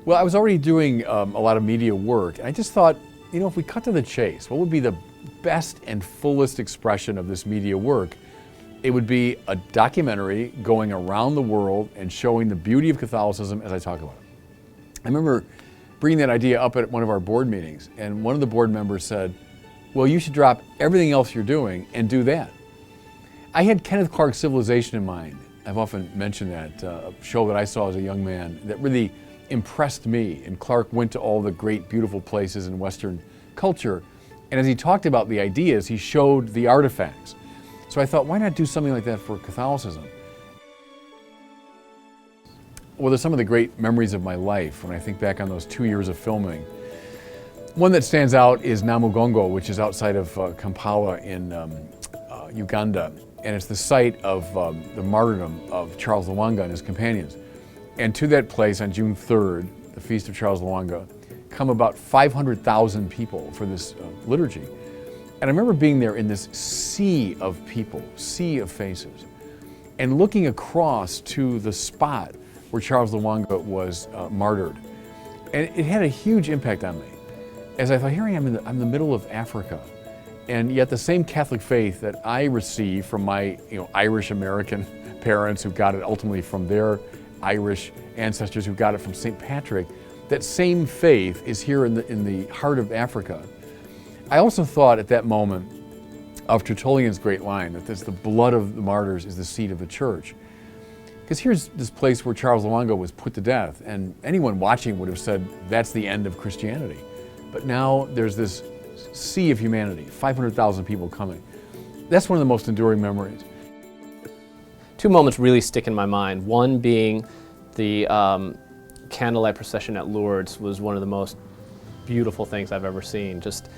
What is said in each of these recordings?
Well, I was already doing a lot of media work, and I just thought, you know, if we cut to the chase, what would be the best and fullest expression of this media work? It would be a documentary going around the world and showing the beauty of Catholicism as I talk about it. I remember bringing that idea up at one of our board meetings, and one of the board members said, well, you should drop everything else you're doing and do that. I had Kenneth Clark's Civilization in mind. I've often mentioned that, a show that I saw as a young man that really impressed me. And Clark went to all the great, beautiful places in Western culture. And as he talked about the ideas, he showed the artifacts. So I thought, why not do something like that for Catholicism? Well, there's some of the great memories of my life when I think back on those 2 years of filming. One that stands out is Namugongo, which is outside of Kampala in Uganda. And it's the site of the martyrdom of Charles Lwanga and his companions. And to that place on June 3rd, the Feast of Charles Lwanga, come about 500,000 people for this liturgy. And I remember being there in this sea of people, sea of faces, and looking across to the spot where Charles Lwanga was martyred. And it had a huge impact on me. As I thought, here I am in the middle of Africa, and yet the same Catholic faith that I received from my Irish-American parents who got it ultimately from their Irish ancestors who got it from St. Patrick, that same faith is here in the heart of Africa. I also thought at that moment of Tertullian's great line that the blood of the martyrs is the seed of the church. Because here's this place where Charles Lwanga was put to death, and anyone watching would have said that's the end of Christianity. But now there's this sea of humanity, 500,000 people coming. That's one of the most enduring memories. Two moments really stick in my mind. One being the candlelight procession at Lourdes was one of the most beautiful things I've ever seen. Just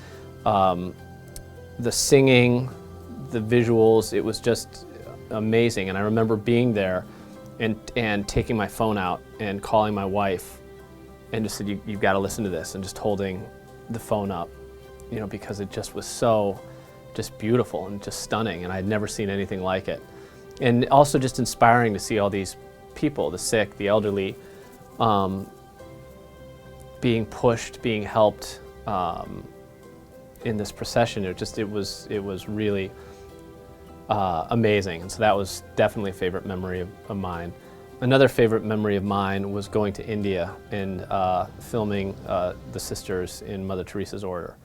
the singing, the visuals, it was just amazing. And I remember being there and taking my phone out and calling my wife and just said, you've got to listen to this, and just holding the phone up, because it just was so just beautiful and just stunning, and I'd never seen anything like it. And also just inspiring to see all these people, the sick, the elderly, being pushed, being helped in this procession. It was really amazing, and so that was definitely a favorite memory of mine. Another favorite memory of mine was going to India and filming the sisters in Mother Teresa's order,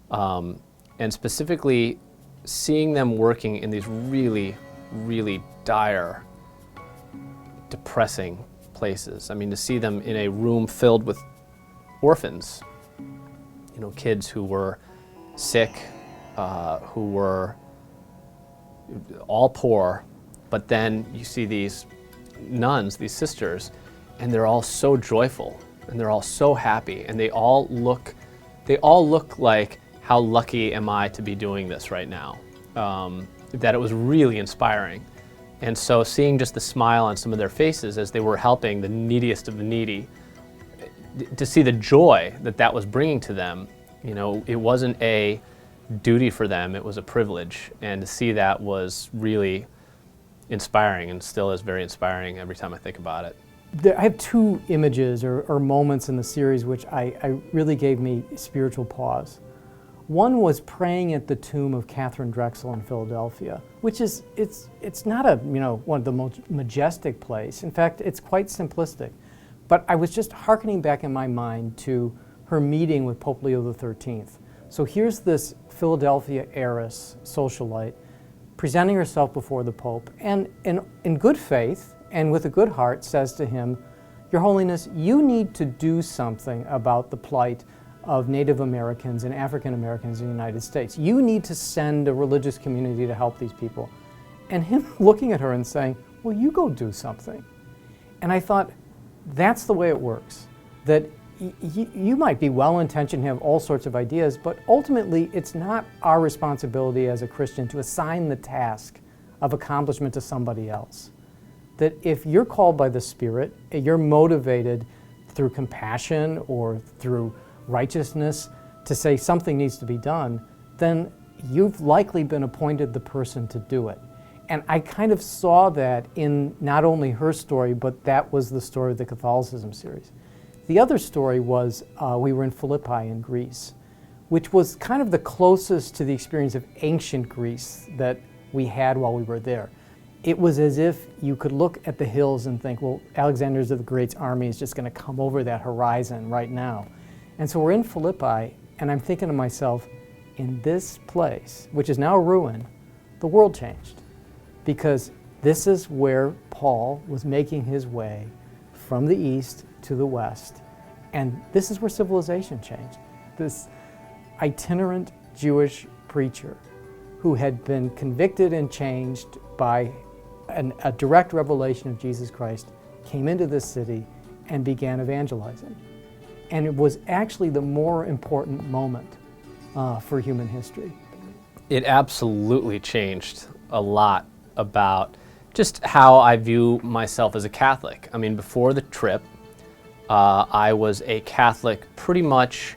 and specifically seeing them working in these really, really dire, depressing places. I mean, to see them in a room filled with orphans, kids who were sick, who were all poor, but then you see these nuns, these sisters, and they're all so joyful, and they're all so happy, and they all look like, how lucky am I to be doing this right now? That it was really inspiring. And so seeing just the smile on some of their faces as they were helping the neediest of the needy, to see the joy that was bringing to them, it wasn't a duty for them, it was a privilege. And to see that was really inspiring, and still is very inspiring every time I think about it. I have two images or moments in the series which I really gave me spiritual pause. One was praying at the tomb of Catherine Drexel in Philadelphia, which is, it's not a, one of the most majestic place. In fact, it's quite simplistic. But I was just hearkening back in my mind to her meeting with Pope Leo XIII. So here's this Philadelphia heiress, socialite, presenting herself before the Pope, and in good faith and with a good heart says to him, Your Holiness, you need to do something about the plight of Native Americans and African Americans in the United States. You need to send a religious community to help these people. And him looking at her and saying, well, you go do something. And I thought, that's the way it works. That you might be well-intentioned, have all sorts of ideas, but ultimately it's not our responsibility as a Christian to assign the task of accomplishment to somebody else. That if you're called by the Spirit, you're motivated through compassion or through righteousness to say something needs to be done, then you've likely been appointed the person to do it. And I kind of saw that in not only her story, but that was the story of the Catholicism series. The other story was we were in Philippi in Greece, which was kind of the closest to the experience of ancient Greece that we had while we were there. It was as if you could look at the hills and think, well, Alexander the Great's army is just going to come over that horizon right now. And so we're in Philippi, and I'm thinking to myself, in this place, which is now a ruin, the world changed. Because this is where Paul was making his way from the east to the west. And this is where civilization changed. This itinerant Jewish preacher who had been convicted and changed by a direct revelation of Jesus Christ came into this city and began evangelizing. And it was actually the more important moment for human history. It absolutely changed a lot about just how I view myself as a Catholic. I mean, before the trip, I was a Catholic pretty much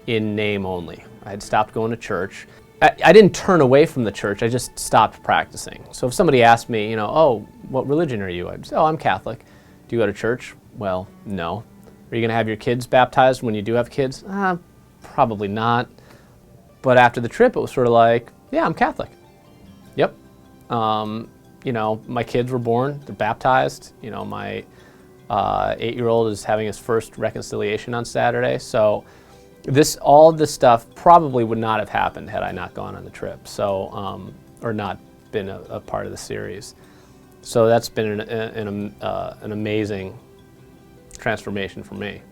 in name only. I had stopped going to church. I didn't turn away from the church, I just stopped practicing. So if somebody asked me, you know, oh, what religion are you? I'd say, oh, I'm Catholic. Do you go to church? Well, no. Are you going to have your kids baptized when you do have kids? Probably not. But after the trip, it was sort of like, yeah, I'm Catholic. Yep. You know, my kids were born, they're baptized. You know, my 8-year-old is having his first reconciliation on Saturday. So all of this stuff probably would not have happened had I not gone on the trip, so or not been a part of the series. So that's been an amazing transformation for me.